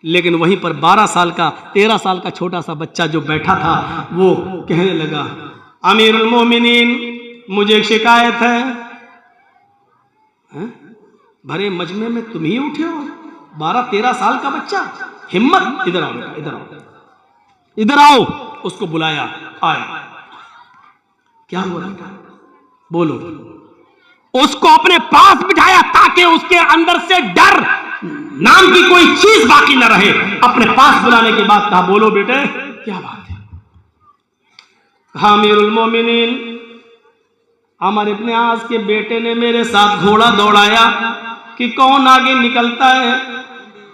لیکن وہیں پر 12 سال کا 13 سال کا چھوٹا سا بچہ جو بیٹھا تھا وہ کہنے لگا امیر المومنین مجھے ایک شکایت ہے. بھرے مجمع میں تم ہی اٹھے ہو 12-13 سال کا بچہ, ہمت, ادھر آؤ بیٹا, ادھر آؤ, ادھر آؤ. اس کو بلایا, آیا. کیا ہوا بیٹا بولو. اس کو اپنے پاس بٹھایا تاکہ اس کے اندر سے ڈر نام کی کوئی چیز باقی نہ رہے. اپنے پاس بلانے کے بعد کہا بولو بیٹے کیا بات ہے. کہا امیر المومنین عمر ابن عاص کے بیٹے نے میرے ساتھ گھوڑا دوڑایا کہ کون آگے نکلتا ہے,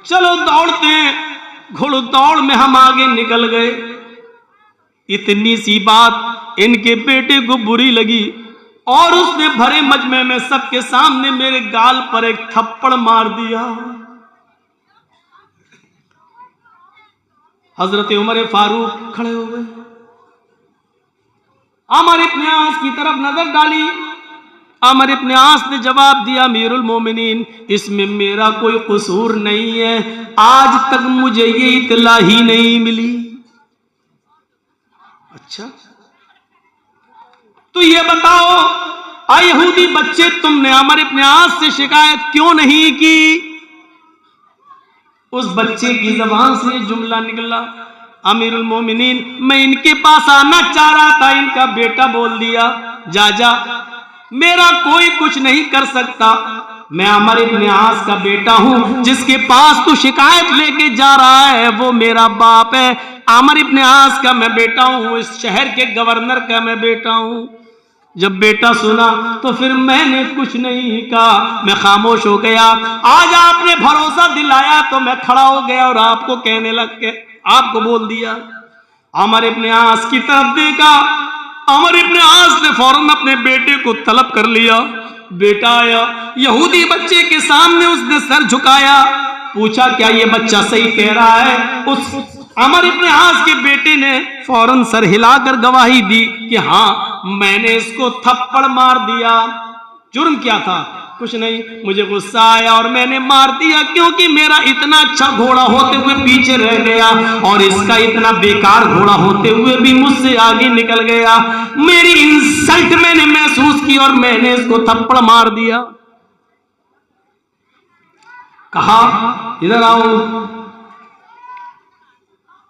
چلو دوڑتے ہیں. گھوڑ دوڑ میں ہم آگے نکل گئے. اتنی سی بات ان کے بیٹے کو بری لگی اور اس نے بھرے مجمع میں سب کے سامنے میرے گال پر ایک تھپڑ مار دیا. حضرت عمر فاروق کھڑے ہو گئے, عمر ابن عاص کی طرف نظر ڈالی. عمر ابن عاص نے جواب دیا امیر المومنین اس میں میرا کوئی قصور نہیں ہے, آج تک مجھے یہ اطلاع ہی نہیں ملی. اچھا تو یہ بتاؤ اے یہودی بچے تم نے عمر ابن عاص سے شکایت کیوں نہیں کی؟ اس بچے کی زبان سے جملہ نکلا امیر المومنین میں ان کے پاس آنا چاہ رہا تھا, ان کا بیٹا بول دیا جا جا, میرا کوئی کچھ نہیں کر سکتا, میں عمر ابن عاص کا بیٹا ہوں, جس کے پاس تو شکایت لے کے جا رہا ہے وہ میرا باپ ہے. عمر ابن عاص کا میں بیٹا ہوں, اس شہر کے گورنر کا میں بیٹا ہوں. جب بیٹا سنا تو پھر میں نے کچھ نہیں کہا, میں خاموش ہو گیا. آج آپ نے بھروسہ دلایا تو میں کھڑا ہو گیا اور آپ کو کہنے لگ کے آپ کو بول دیا. عمر ابن عاص کی طرف دیکھا, عمر ابن عاص نے فوراً اپنے بیٹے کو طلب کر لیا. بیٹا آیا, یہودی بچے کے سامنے اس نے سر جھکایا, پوچھا کیا یہ بچہ صحیح کہہ رہا ہے؟ اس عمر ابن عاص کے بیٹے نے فوراً سر ہلا کر گواہی دی کہ ہاں میں نے اس کو تھپڑ مار دیا. جرم کیا تھا؟ کچھ نہیں, مجھے غصہ آیا اور میں نے مار دیا کیونکہ میرا اتنا اچھا گھوڑا ہوتے ہوئے پیچھے رہ گیا اور اس کا اتنا بیکار گھوڑا ہوتے ہوئے بھی مجھ سے آگے نکل گیا. میری انسلٹ میں نے محسوس کی اور میں نے اس کو تھپڑ مار دیا. کہا ادھر آؤ,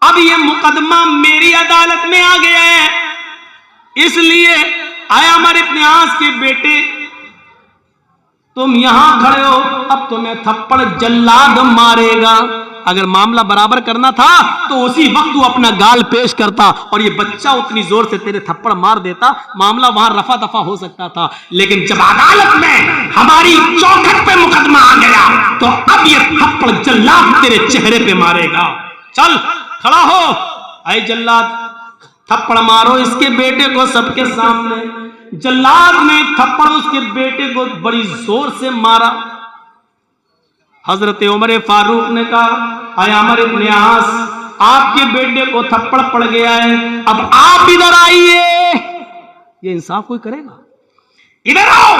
اب یہ مقدمہ میری عدالت میں آ گیا ہے, اس لیے اے عمر ابن عاص کے بیٹے تم یہاں کھڑے ہو, اب تمہیں تھپڑ جلاد مارے گا. اگر معاملہ برابر کرنا تھا تو اسی وقت تو اپنا گال پیش کرتا اور یہ بچہ اتنی زور سے تیرے تھپڑ مار دیتا, معاملہ وہاں رفع دفع ہو سکتا تھا. لیکن جب عدالت میں ہماری چوکھٹ پہ مقدمہ آ گیا تو اب یہ تھپڑ جلاد تیرے چہرے پہ مارے گا. چل کھڑا ہو, اے جلاد تھپڑ مارو اس کے بیٹے کو سب کے سامنے. جلاد نے تھپڑ اس کے بیٹے کو بڑی زور سے مارا. حضرت عمر فاروق نے کہا اے عمر ابن عاص آپ کے بیٹے کو تھپڑ پڑ گیا ہے, اب آپ ادھر آئیے. یہ انصاف کوئی کرے گا؟ ادھر آؤ.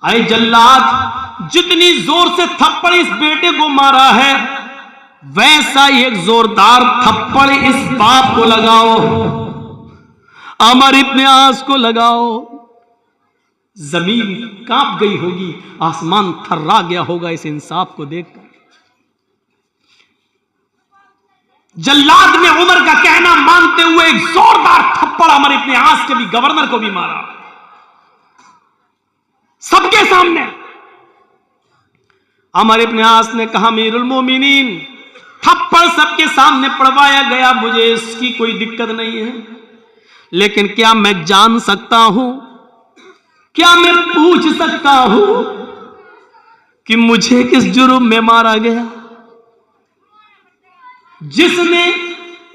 اے جلاد جتنی زور سے تھپڑ اس بیٹے کو مارا ہے ویسا ایک زوردار تھپڑ اس باپ کو لگاؤ, عمر ابن عاص کو لگاؤ. زمین کانپ گئی ہوگی, آسمان تھرا گیا ہوگا اس انصاف کو دیکھ کر. جلاد نے عمر کا کہنا مانتے ہوئے ایک زوردار تھپڑ عمر ابن عاص کے بھی گورنر کو بھی مارا سب کے سامنے. عمر ابن عاص نے کہا امیر المومنین تھپڑ سب کے سامنے پڑوایا گیا, مجھے اس کی کوئی دقت نہیں ہے, لیکن کیا میں جان سکتا ہوں, کیا میں پوچھ سکتا ہوں کہ مجھے کس جرم میں مارا گیا؟ جس نے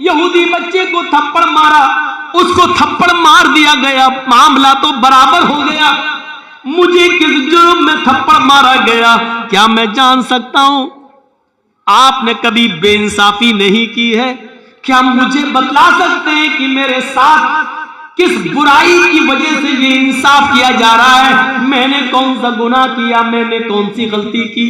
یہودی بچے کو تھپڑ مارا اس کو تھپڑ مار دیا گیا, معاملہ تو برابر ہو گیا. مجھے کس جرم میں تھپڑ مارا گیا کیا میں جان سکتا ہوں؟ آپ نے کبھی بے انصافی نہیں کی ہے, کیا مجھے بتلا سکتے ہیں کہ میرے ساتھ کس برائی کی وجہ سے یہ انصاف کیا جا رہا ہے؟ میں نے کون سا گناہ کیا, میں نے کون سی غلطی کی؟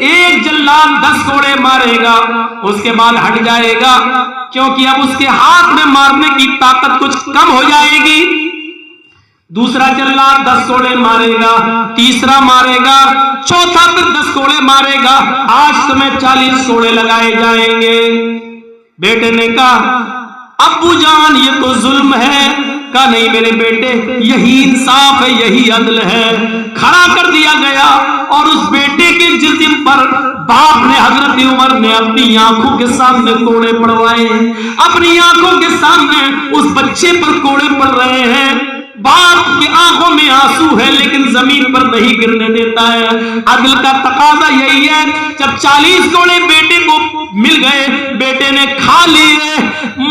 ایک جلاد 10 کوڑے مارے گا، اس کے بعد ہٹ جائے گا، کیونکہ اب اس کے ہاتھ میں مارنے کی طاقت کچھ کم ہو جائے گی۔ دوسرا جلاد 10 کوڑے مارے گا، تیسرا مارے گا، چوتھا پھر 10 کوڑے مارے گا، آج تمہیں 40 کوڑے لگائے جائیں گے۔ بیٹے نے کہا ابو جان یہ تو ظلم ہے۔ کہا نہیں میرے بیٹے، یہی انصاف ہے، یہی عدل ہے۔ کھڑا کر دیا گیا اور اس بیٹے کے جسم پر باپ نے، حضرت عمر نے اپنی آنکھوں کے سامنے کوڑے پڑوائے، اپنی آنکھوں کے سامنے اس بچے پر کوڑے پڑ رہے ہیں۔ باپ کی آنکھوں میں آنسو ہے لیکن زمین پر نہیں گرنے دیتا ہے۔ عدل کا تقاضا یہی ہے، جب 40 کوڑے بیٹے کو مل گئے، بیٹے نے کھا لیے،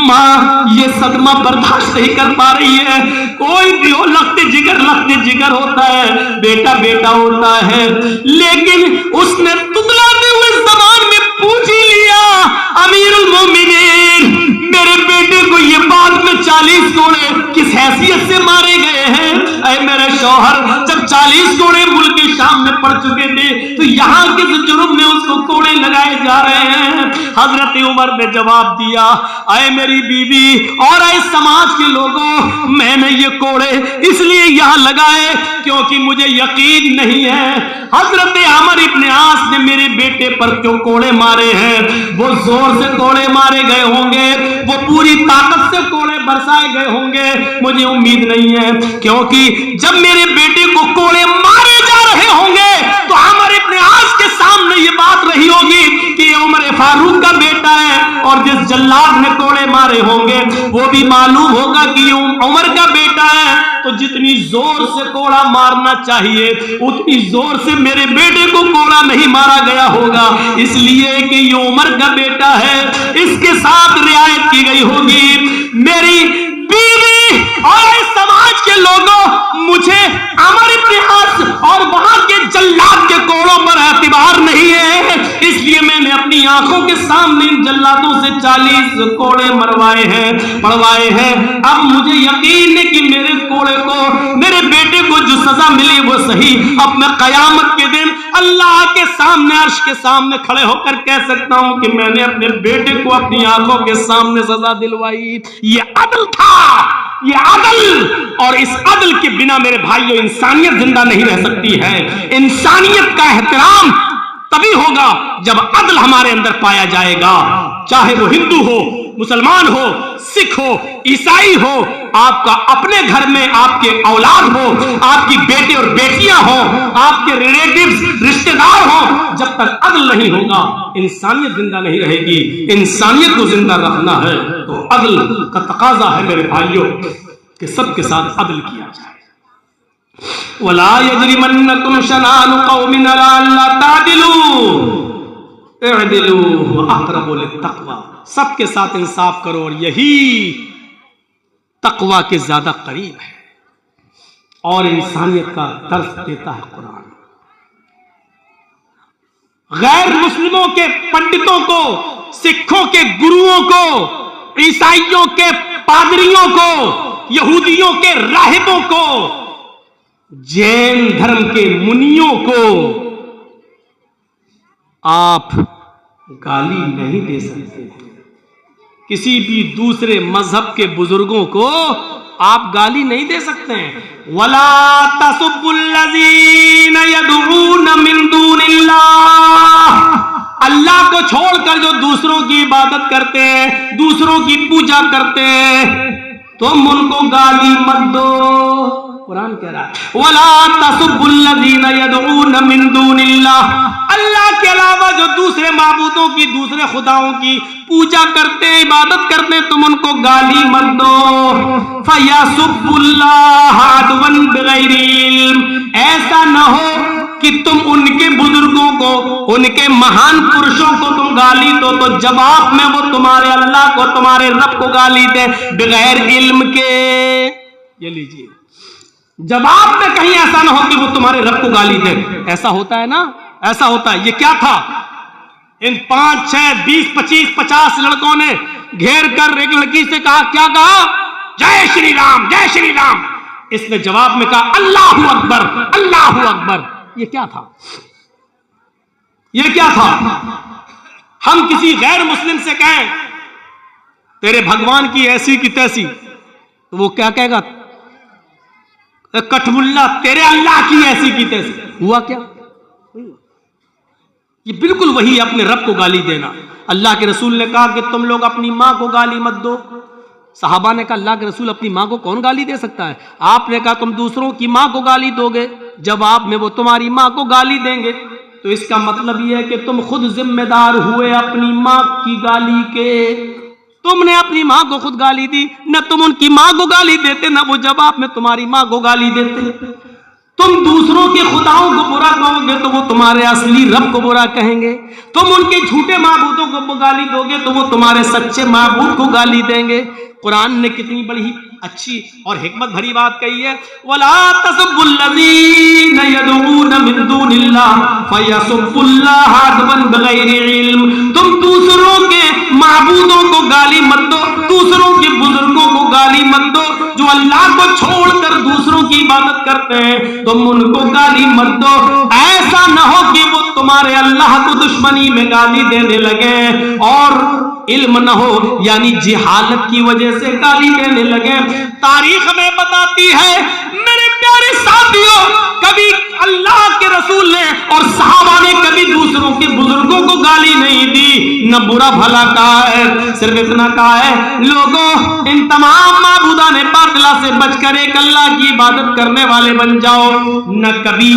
ماں یہ صدمہ برداشت نہیں کر پا رہی ہے۔ کوئی بھی ہو لخت جگر ہوتا ہے، بیٹا بیٹا ہوتا ہے، لیکن اس نے تتلاتے ہوئے زبان میں پوچھ ہی لیا امیر المومنین میرے بیٹے کو یہ بعد میں 40 کوڑے کس حیثیت سے مارے گئے ہیں؟ اے میرے شوہر، جب 40 کوڑے ملک شام میں پڑ چکے تھے تو یہاں کس جرم میں اس کو کوڑے لگائے جا رہے ہیں؟ حضرت عمر نے جواب دیا اے میری بیوی اور اے سماج کے لوگوں، میں نے یہ کوڑے اس لیے یہاں لگائے کیونکہ مجھے یقین نہیں ہے حضرت عمر ابن عاص نے میرے بیٹے پر جو کوڑے مارے ہیں وہ زور سے کوڑے مارے گئے ہوں گے، وہ پوری طاقت سے کوڑے برسائے گئے ہوں گے۔ مجھے امید نہیں ہے کیونکہ جب میرے بیٹے کو کوڑے مارے جا رہے ہوں گے تو عمر ابن عاص کے سامنے یہ بات رہی ہوگی کہ یہ عمر فاروق کا بیٹا ہے، اور جس جلاد نے کوڑے مارے ہوں گے وہ بھی معلوم ہوگا کہ یہ عمر کا بیٹا ہے، تو جتنی زور سے کوڑا مارنا چاہیے اتنی زور سے میرے بیٹے کو کوڑا نہیں مارا گیا ہوگا، اس لیے کہ یہ عمر کا بیٹا ہے، اس کے ساتھ رعایت کی گئی ہوگی۔ میری بیوی اور سماج کے لوگوں، مجھے عمر ابن عاص اور وہاں کے جلاد کے کوڑوں پر اعتبار نہیں ہے، اس لیے میں نے اپنی آنکھوں کے سامنے ان جلادوں سے 40 کوڑے پڑوائے ہیں۔ اب مجھے یقین ہے کہ میرے کوڑے کو، میرے بیٹے کو جو سزا ملی وہ صحیح، اب میں قیامت کے دن اللہ کے سامنے، عرش کے سامنے کھڑے ہو کر کہہ سکتا ہوں کہ میں نے اپنے بیٹے کو اپنی آنکھوں کے سامنے سزا دلوائی۔ یہ عدل تھا، یہ عدل، اور اس عدل کے بنا میرے بھائیوں انسانیت زندہ نہیں رہ سکتی ہے۔ انسانیت کا احترام تبھی ہوگا جب عدل ہمارے اندر پایا جائے گا، چاہے وہ ہندو ہو، مسلمان ہو، سکھ ہو، عیسائی ہو، آپ کا اپنے گھر میں آپ کے اولاد ہو، آپ کی بیٹے اور بیٹیاں ہوں، آپ کے ریلیٹیوز رشتہ دار ہوں، جب تک عدل نہیں ہوگا انسانیت زندہ نہیں رہے گی۔ انسانیت کو زندہ رکھنا ہے تو عدل کا تقاضا ہے میرے بھائیوں کہ سب کے ساتھ عدل کیا جائے۔ وَلَا يَجْرِمَنَّكُمْ شَنَآنُ قَوْمٍ عَلَىٰ أَلَّا تَعْدِلُوا اعْدِلُوا هُوَ أَقْرَبُ لِلتَّقْوَىٰ، سب کے ساتھ انصاف کرو اور یہی تقویٰ کے زیادہ قریب ہے، اور انسانیت کا درس دیتا ہے قرآن۔ غیر مسلموں کے پنڈتوں کو، سکھوں کے گروؤں کو، عیسائیوں کے پادریوں کو، یہودیوں کے راہبوں کو، جین دھرم کے منیوں کو آپ گالی نہیں دے سکتے ہیں۔ کسی بھی دوسرے مذہب کے بزرگوں کو آپ گالی نہیں دے سکتے ہیں۔ وَلَا تَسُبُّوا الَّذِينَ يَدْعُونَ مِن دُونِ اللَّهِ، اللہ کو چھوڑ کر جو دوسروں کی عبادت کرتے ہیں، دوسروں کی پوجا کرتے ہیں، تم ان کو گالی مت دو۔ قرآن کہہ رہا ہے وَلَا تَسُبُّوا الَّذِينَ يَدْعُونَ مِن دُونِ اللَّهِ، اللہ کے علاوہ جو دوسرے معبودوں کی، دوسرے خداؤں کی پوجا کرتے، عبادت کرتے، تم ان کو گالی مت دو۔ فَيَسُبُّوا اللَّهَ عَدْوًا بِغَيْرِ عِلْمٍ، ایسا نہ ہو کہ تم ان کے بزرگوں کو، ان کے مہان پرشوں کو تم گالی دو تو جواب میں وہ تمہارے اللہ کو، تمہارے رب کو گالی دیں بغیر علم کے۔ یہ لیجیے، جواب میں کہیں ایسا نہ ہو کہ وہ تمہارے رب کو گالی دے۔ ایسا ہوتا ہے نا، ایسا ہوتا ہے۔ یہ کیا تھا؟ ان 5 6 20 25 50 لڑکوں نے گھیر کر ایک لڑکی سے کہا، کیا کہا؟ جے شری رام، جے شری رام۔ اس نے جواب میں کہا اللہ اکبر، اللہ اکبر۔ یہ کیا تھا؟ یہ کیا تھا؟ ہم کسی غیر مسلم سے کہیں تیرے بھگوان کی ایسی کی تیسی، تو وہ کیا کہے گا؟ کٹب اللہ، تیرے اللہ کی ایسی کی تیسی۔ ہوا کیا؟ یہ بالکل وہی اپنے رب کو گالی دینا۔ اللہ کے رسول نے کہا کہ تم لوگ اپنی ماں کو گالی مت دو۔ صحابہ نے کہا اللہ کے رسول اپنی ماں کو کون گالی دے سکتا ہے؟ آپ نے کہا تم دوسروں کی ماں کو گالی دو گے، جواب میں وہ تمہاری ماں کو گالی دیں گے، تو اس کا مطلب یہ ہے کہ تم خود ذمہ دار ہوئے اپنی ماں کی گالی کے۔ تم نے اپنی ماں کو خود گالی دی، نہ تم ان کی ماں کو گالی دیتے، نہ وہ جواب میں تمہاری ماں کو گالی دیتے۔ تم دوسروں کے خداؤں کو برا کہو گے تو وہ تمہارے اصلی رب کو برا کہیں گے، تم ان کے جھوٹے معبودوں کو گالی دو گے تو وہ تمہارے سچے معبود کو گالی دیں گے۔ قرآن نے کتنی بڑی اچھی اور حکمت بھری بات کہی ہے، وَلَا تَسُبُّوا الَّذِينَ يَدْعُونَ مِن دُونِ اللَّهِ فَيَسُبُّوا اللَّهَ عَدْوًا بِغَيْرِ عِلْمٍ۔ تم دوسروں کے معبودوں کو گالی مت دو، دوسروں کے بزرگوں کو گالی مت دو، جو اللہ کو چھوڑ کر دوسروں کی عبادت کرتے ہیں تم ان کو گالی مت دو، ایسا نہ ہو کہ وہ تمہارے اللہ کو دشمنی میں گالی دینے لگے اور علم نہ ہو، یعنی جہالت کی وجہ سے گالی دینے لگے۔ تاریخ میں بتاتی ہے میرے پیارے ساتھیوں، کبھی اللہ کے رسول نے اور صحابہ نے کبھی دوسروں کے بزرگوں کو گالی نہیں دی، نہ برا بھلا کہا ہے، صرف اتنا کہا ہے لوگوں ان تمام معبودان باطلہ سے بچ کر ایک اللہ کی عبادت کرنے والے بن جاؤ۔ نہ کبھی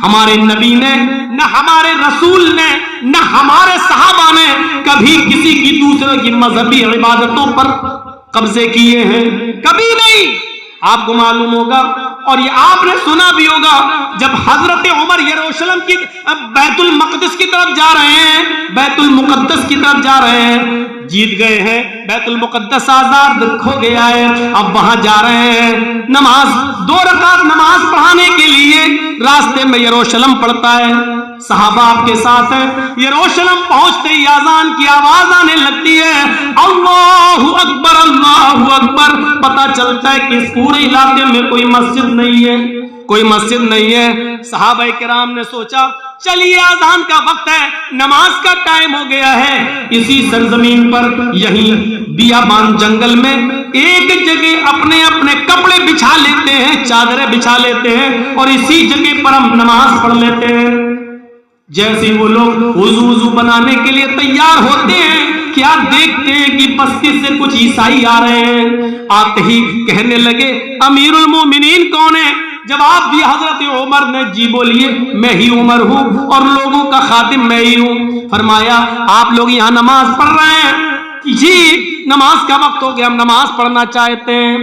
ہمارے نبی نے، نہ ہمارے رسول نے، نہ ہمارے صحابہ نے کبھی کسی کی دوسرے کی مذہبی عبادتوں پر قبضے کیے ہیں، کبھی نہیں۔ آپ کو معلوم ہوگا اور یہ آپ نے سنا بھی ہوگا، جب حضرت عمر یروشلم کی بیت المقدس کی طرف جا رہے ہیں، بیت المقدس کی طرف جا رہے ہیں، جیت گئے ہیں، بیت المقدس آزاد ہو گیا ہے، اب وہاں جا رہے ہیں، نماز 2 رکعت نماز پڑھانے کے لیے راستے میں یروشلم پڑتا ہے، صحابہ آپ کے ساتھ ہیں، یروشلم پہنچتے ہی اذان کی آواز آنے لگتی ہے، اللہ اکبر اللہ اکبر۔ پتہ چلتا ہے کہ اس پورے علاقے میں کوئی مسجد نہیں ہے، کوئی مسجد نہیں ہے۔ صحابہ کرام نے سوچا چلیے اذان کا وقت ہے، نماز کا ٹائم ہو گیا ہے، اسی سرزمین پر یہیں بیابان جنگل میں ایک جگہ اپنے اپنے کپڑے بچھا لیتے ہیں، چادریں بچھا لیتے ہیں اور اسی جگہ پر ہم نماز پڑھ لیتے ہیں۔ جیسے وہ لوگ وضو بنانے کے لیے تیار ہوتے ہیں، کیا دیکھتے ہیں کہ بستی سے کچھ عیسائی آ رہے ہیں، آتے ہی کہنے لگے امیر المومنین کون ہے؟ جواب دیا حضرت عمر نے، جی بولیے میں ہی عمر ہوں اور لوگوں کا خاتم میں ہی ہوں۔ فرمایا آپ لوگ یہاں نماز پڑھ رہے ہیں؟ جی نماز کا وقت ہو گیا، ہم نماز پڑھنا چاہتے ہیں۔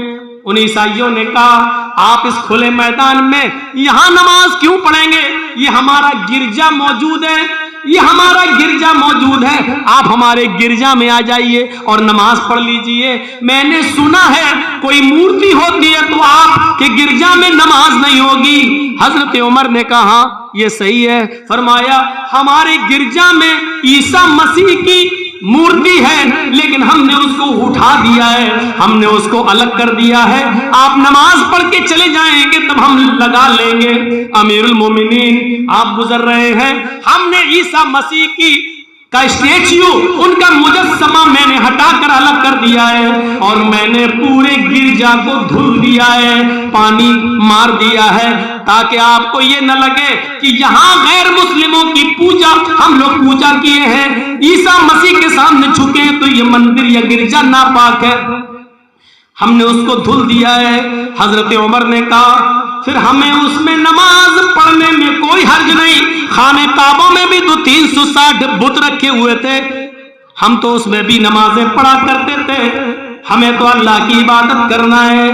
ان عیسائیوں نے کہا آپ اس کھلے میدان میں یہاں نماز کیوں پڑھیں گے؟ یہ ہمارا گرجا موجود ہے، یہ ہمارا گرجا موجود ہے، آپ ہمارے گرجا میں آ جائیے اور نماز پڑھ لیجئے۔ میں نے سنا ہے کوئی مورتی ہوتی ہے تو آپ کے گرجا میں نماز نہیں ہوگی۔ حضرت عمر نے کہا ہاں یہ صحیح ہے۔ فرمایا ہمارے گرجا میں عیسیٰ مسیح کی مورتی ہے لیکن ہم نے اس کو اٹھا دیا ہے، ہم نے اس کو الگ کر دیا ہے، آپ نماز پڑھ کے چلے جائیں گے تب ہم لگا لیں گے۔ امیر المومنین آپ گزر رہے ہیں، ہم نے عیسیٰ مسیح کی کا اسٹیچیو، ان کا مجسمہ میں نے ہٹا کر الگ کر دیا ہے اور میں نے پورے گرجا کو دھل دیا ہے، پانی مار دیا ہے تاکہ آپ کو یہ نہ لگے کہ یہاں غیر مسلموں کی پوجا ہم لوگ پوجا کیے ہیں، عیسیٰ مسیح کے سامنے جھکے ہیں تو یہ مندر یا گرجا ناپاک ہے، ہم نے اس کو دھل دیا ہے۔ حضرت عمر نے کہا پھر ہمیں اس میں نماز پڑھنے میں کوئی حرج نہیں، خانہ کعبہ میں بھی تو 360 بت رکھے ہوئے تھے، ہم تو اس میں بھی نمازیں پڑھا کرتے تھے، ہمیں تو اللہ کی عبادت کرنا ہے۔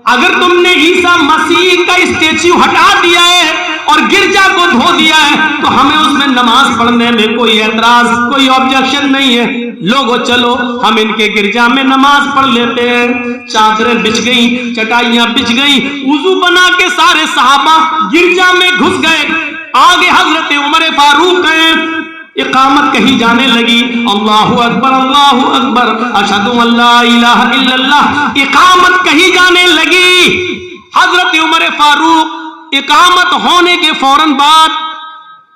اگر تم نے عیسیٰ مسیح کا اسٹیچو ہٹا دیا ہے اور گرجا کو دھو دیا ہے تو ہمیں اس میں نماز پڑھنے میں کوئی اعتراض، کوئی آبجیکشن نہیں ہے، لوگو چلو ہم ان کے گرجا میں نماز پڑھ لیتے ہیں۔ چادریں بچھ گئیں، چٹائیاں بچھ گئیں، وضو بنا کے سارے صحابہ گرجا میں گھس گئے، آگے حضرت عمر فاروق ہیں، اقامت کہی جانے لگی، اللہ اکبر اللہ اکبر اشہد ان لا الہ الا اللہ، اقامت کہی جانے لگی۔ حضرت عمر فاروق اقامت ہونے کے فوراً بعد